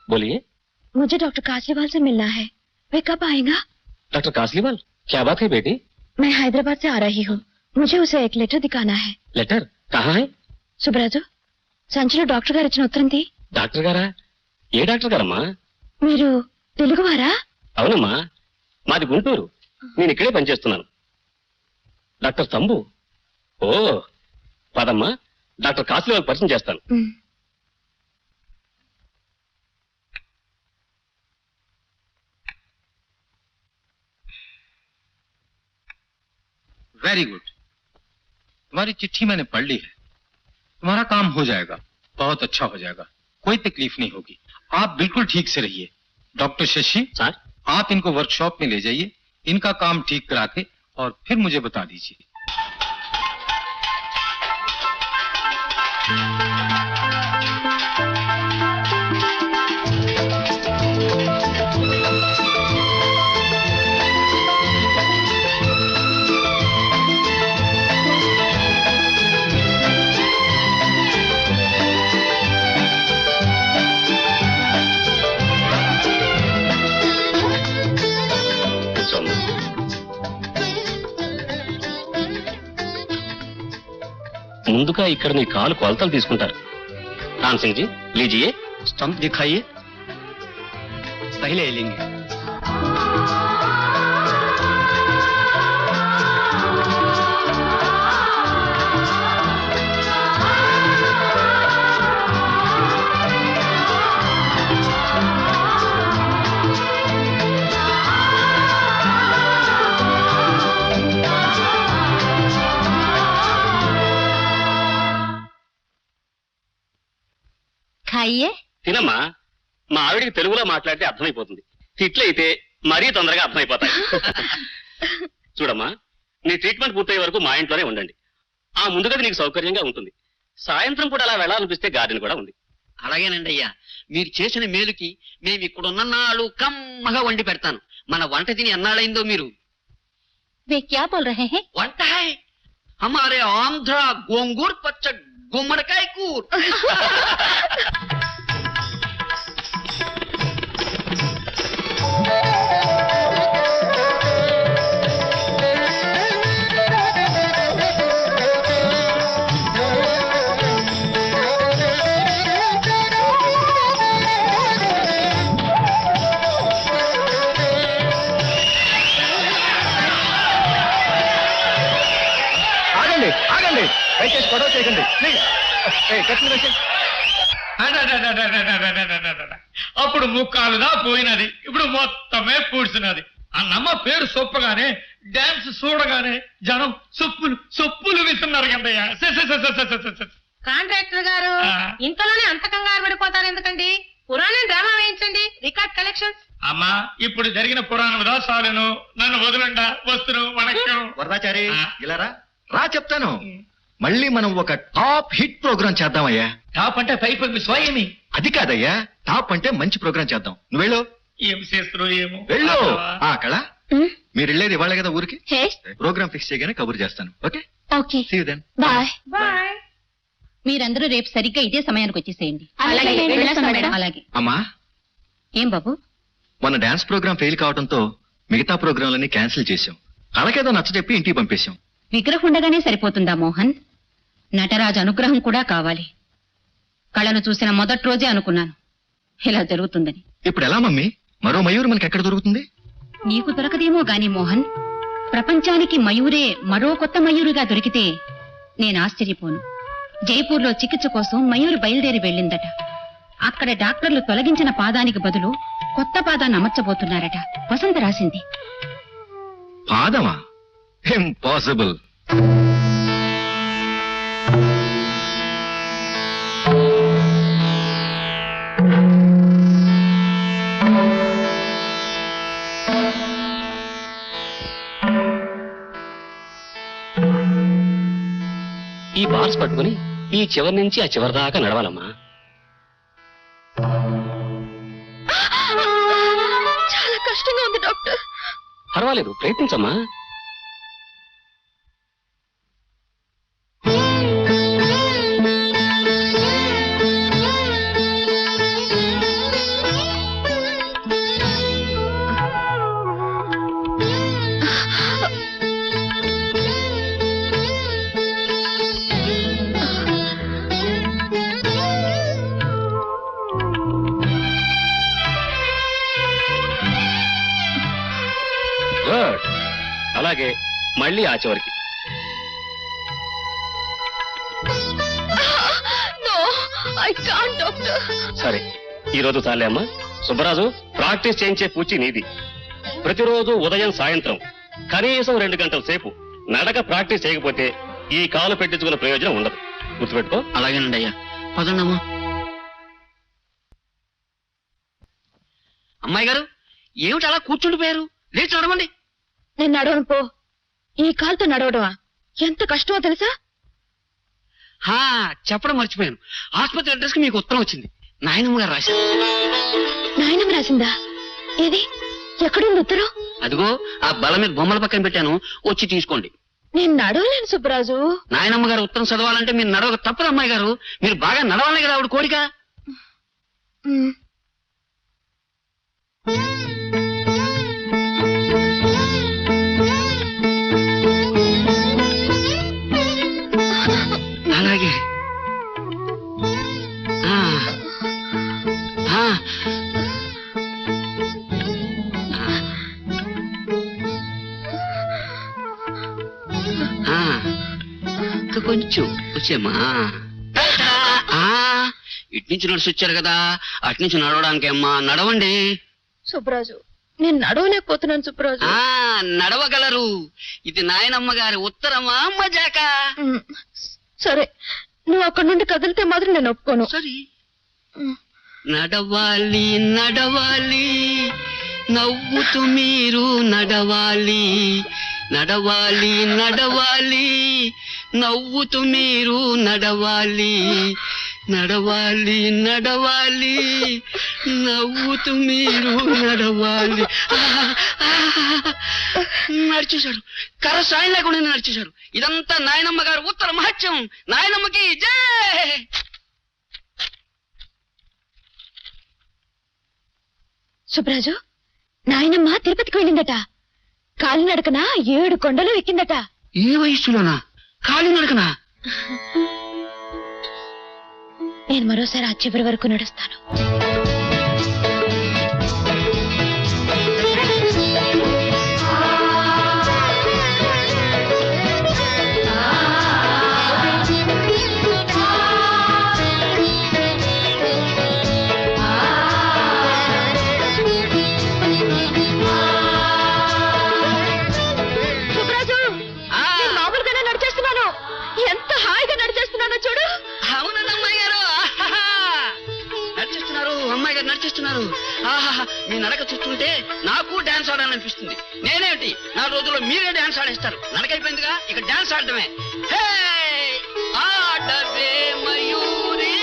बोलिए। मुझे डॉक्टर कासलीवाल से मिलना है। वे कब आएगा? डॉक्टर कासलीवाल, क्या बात है बेटी? मैं हैदराबाद से आ रही हूँ, मुझे उसे एक लेटर दिखाना है। लेटर कहाँ है? సుబ్రాజు, సంచిలో డాక్టర్ గారు ఇచ్చిన ఉత్తరం తీ. డాక్టర్ గారా? ఏ డాక్టర్ గారమ్మా? మీరు తెలుగువారా? అవునమ్మా, మాది గుంటూరు. నేను ఇక్కడే పనిచేస్తున్నాను. Doctor thumb. ఓ పదమ్మా, డాక్టర్ కాసలీవాల్ పరిచయం చేస్తాను. वेरी गुड, तुम्हारी चिट्ठी मैंने पढ़ ली है। तुम्हारा काम हो जाएगा, बहुत अच्छा हो जाएगा, कोई तकलीफ नहीं होगी। आप बिल्कुल ठीक से रहिए। डॉक्टर शशि सर, आप इनको वर्कशॉप में ले जाइए, इनका काम ठीक करा के और फिर मुझे बता दीजिए। ముందుగా ఇక్కడ నీ కాలు కొలతలు తీసుకుంటారు. రామ్ సింగ్ జీ, लीजिए, स्टंप दिखाइए. पहले लेंगे। खाइए. తినమ్మా, మా ఆవిడికి తెలుగులో మాట్లాడితే అర్థమైపోతుంది. తిట్లయితే మరీ తొందరగా అర్థమైపోతాయి. చూడమ్మా, నీ ట్రీట్మెంట్ పూర్తయ్యే వరకు మా ఇంట్లోనే ఉండండి. ఆ ముందుగది నీకు సౌకర్యంగా ఉంటుంది. సాయంత్రం కూడా అలా వెళ్ళాలనిపిస్తే గార్డెన్ కూడా ఉంది. అలాగేనండి అయ్యా, మీరు చేసిన మేలుకి మేము ఇక్కడ ఉన్నన్నాళ్ళు కమ్మగా వండి పెడతాను. మన వంట తిని ఎన్నాళ్ళైందో మీరు. वे क्या बोल रहे हैं? వంట హై హమారే ఆంధ్ర గోంగూర్ పచ్చ గుమ్మడికాయ కూర. ఆగండి ఆగండి, దయచేసి గొడవ చేయకండి ప్లీజ్. అప్పుడు ముక్కాలుదా పోయినది, ఇప్పుడు మొత్తమే పూడ్చినది. అన్నమ్మ పేరు సొప్పగానే డాన్స్ చూడగానే జనం సొప్పులు సొప్పులు విస్తున్నారు కదయ్యా. కాంట్రాక్టర్ గారు ఇంతలోనే అంత కంగారు పడిపోతారు ఎందుకండి? పురాణం డ్రామా వేయించండి, రికార్డ్ కలెక్షన్స్. అమ్మా, ఇప్పుడు జరిగిన పురాణం దాసాలను నన్ను వదలండా, వస్తును వణక్కం. వరదాచారి ఇలా రా, రా చెప్తాను. మళ్ళీ మనం ఒక టాప్ హిట్ ప్రోగ్రామ్ చేద్దామయ్యా. టాప్ అంటే పైపు స్వయమి. అది కాదయ్యా, టాప్ అంటే మంచి ప్రోగ్రామ్ చేద్దాం. నువ్వు వెళ్ళు. ఏం చేస్తున్నావు ఏమో. వెళ్ళు. ఆ కళ, మీరు వెళ్ళేది ఇవాళ కదా ఊరికి. Yes. ప్రోగ్రామ్ ఫిక్స్ చేయగానే కబురు చేస్తాను. Okay, okay. See you then. Bye. Bye. మీరందరూ రేపు సరిగ్గా ఇదే సమయానికి వచ్చేసేయండి. అలాగే, వెళ్ళొస్తాం మేడం. అలాగే. అమ్మా, ఏం బాబు? మొన్న డాన్స్ ప్రోగ్రామ్ ఫెయిల్ కావడంతో మిగతా ప్రోగ్రాంలన్నీ క్యాన్సిల్ చేశాం. కళకేదో నచ్చ చెప్పి ఇంటికి పంపేశాం. విగ్రహం ఉండగానే సరిపోతుందా మోహన్? నటరాజు అనుగ్రహం కూడా కావాలి. కళను చూసిన మొదటి రోజే అనుకున్నాను ఇలా జరుగుతుందని. ఇప్పుడు ఎలా మమ్మీ? మరో మయూరు మనకి ఎక్కడ దొరుకుతుంది? నీకు దొరకదేమో గాని మోహన్, ప్రపంచానికి మయూరే మరో కొత్త మయూరుగా దొరికితే నేను ఆశ్చర్యపోను. జైపూర్లో చికిత్స కోసం మయూరు బయలుదేరి వెళ్ళిందట. అక్కడ డాక్టర్లు తొలగించిన పాదానికి బదులు కొత్త పాదాన్ని అమర్చబోతున్నారట. వసంత రాసింది. పాదమా? ఇంపాసిబుల్. ఈ బార్స్ పట్టుకుని ఈ చివరి నుంచి ఆ చివరి దాకా నడవాలమ్మా. చాలా కష్టంగా ఉంది డాక్టర్. పర్వాలేదు, ప్రయత్నించమ్మా. అలాగే మళ్ళీ ఆ చివరికి. సరే, ఈ రోజు చాలే అమ్మా. సుబ్బరాజు, ప్రాక్టీస్ చేయించే పూచి నీది. ప్రతిరోజు ఉదయం సాయంత్రం కనీసం 2 గంటల సేపు నడక ప్రాక్టీస్ చేయకపోతే ఈ కాలు పెట్టించుకున్న ప్రయోజనం ఉండదు. గుర్తుపెట్టుకో. అలాగేనండి అయ్యా. పదండమ్మా. అమ్మాయి గారు, ఏమిటి అలా కూర్చుండిపోయారు? లేచి నడవండి. నేను నడవను పో. ఈ కాలుతో నడవడమా ఎంత కష్టమో తెలుసా? చెప్పడం మర్చిపోయాను. ఆసుపత్రి అడ్రస్ కి మీకు ఉత్తరం వచ్చింది. నాయనమ్మ గారు రాశారు. నాయనమ్మ రాసిందా? ఏది? ఎక్కడుంది ఉత్తరం? అదిగో ఆ బల మీద బొమ్మల పక్కన పెట్టాను, వచ్చి తీసుకోండి. నేను నడవలేను సుబ్బరాజు. నాయనమ్మ గారు ఉత్తరం చదవాలంటే మీరు నడవక తప్పదు అమ్మాయి గారు. మీరు బాగా నడవాలనే కదా ఆవిడ కోరిక. అలాగే. ఇంకా కొంచెం వచ్చేమ్మా. ఇటు నుంచి నడిచి వచ్చారు కదా, అటు నుంచి నడవడానికి అమ్మా. నడవండి. సుబ్బరాజు, నేను నడవలేకపోతున్నాను సుబ్బరాజు. నడవగలరు. ఇది నాయనమ్మ గారి ఉత్తరమా మజాక? సరే, నువ్వు అక్కడి నుండి కదిలితే మాత్రం నేను ఒప్పుకోను. సరే. నడవాలి నడవాలి నవ్వుతూ మీరు నడవాలి. నడవాలి నడవాలి నవ్వుతూ మీరు నడవాలి. నడవాలి నడవాలి నవ్వుతూ మీరు నడవాలి. నడిచేశాడు. కర్ర సాయం లేకుండా నడిచేశాడు. ఇదంతా నాయనమ్మ గారు ఉత్తర మహత్యం. నాయనమ్మకి జై. సుబ్బరాజు, నాయనమ్మ తిరుపతికి వెళ్ళిందట. కాలినడకన 7 కొండలు ఎక్కిందట. ఏ వయస్సులోనా? కాలినడకనా? నేను మరోసారి ఆ చివరి వరకు నడుస్తాను. నడిచేస్తున్నారు. మీ నడక చూస్తుంటే నాకు డాన్స్ ఆడాలనిపిస్తుంది. నేనేమిటి 4 రోజుల్లో మీరే డాన్స్ ఆడేస్తారు. నడకైపోయిందిగా, ఇక డాన్స్ ఆడటమే. హే ఆడవే మయూరి.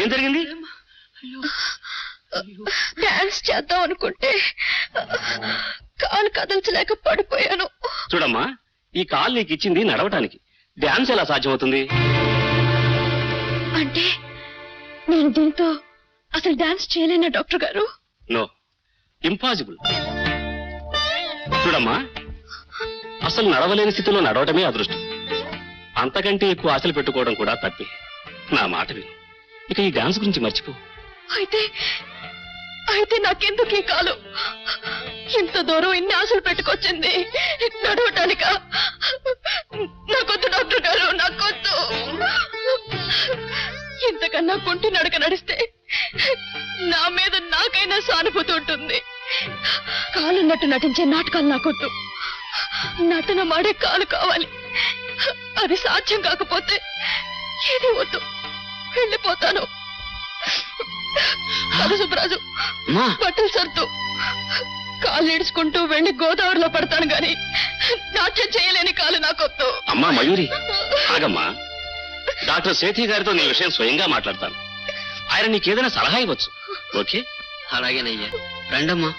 ఏం జరిగింది? డాన్స్ చేద్దాం అనుకుంటే కాలు కదల్చలేక పడిపోయాను. చూడమ్మా, ఈ కాలు నీకు ఇచ్చింది నడవటానికి. డాన్స్ ఎలా సాధ్యమవుతుంది? అంటే నేను దీంతో అసలు డాన్స్ చేయలేనా డాక్టర్ గారు? No, impossible. చూడమ్మా, అసలు నడవలేని స్థితిలో నడవటమే అదృష్టం. అంతకంటే ఎక్కువ ఆశలు పెట్టుకోవడం కూడా తప్పే. నా మాట విను. ఇక ఈ డాన్స్ గురించి మర్చిపో. అయితే నాకెందుకు ఈ కాలు? ఇంత దూరం ఇన్ని ఆశలు పెట్టుకొచ్చింది నడవటానిక? నాకొద్దు డాక్టర్ గారు, నాకొద్దు. ఇంతకన్నా కుంటి నడక నడిస్తే నా మీద నాకైనా సానుభూతి ఉంటుంది. కాలున్నట్టు నటించే నాటకాలు నాకొద్దు. నటన మాడే కాలు కావాలి. అది సాధ్యం కాకపోతే ఏది వద్దు. వెళ్ళిపోతాను. సుబ్బరాజు, అమ్మా బట్టలు సర్దు. కాళ్ళు ఈడ్చుకుంటూ వెళ్ళి గోదావరిలో పడతాను గాని నాట్యం చేయలేని కాలు నాకొద్దు. అమ్మా మయూరి, ఆగమ్మా. డాక్టర్ సేఠి గారితో నీ విషయం స్వయంగా మాట్లాడతాను. ఆయన నీకేదైనా సలహా ఇవ్వచ్చు. ఓకే? అలాగేనయ్యా. రండమ్మా.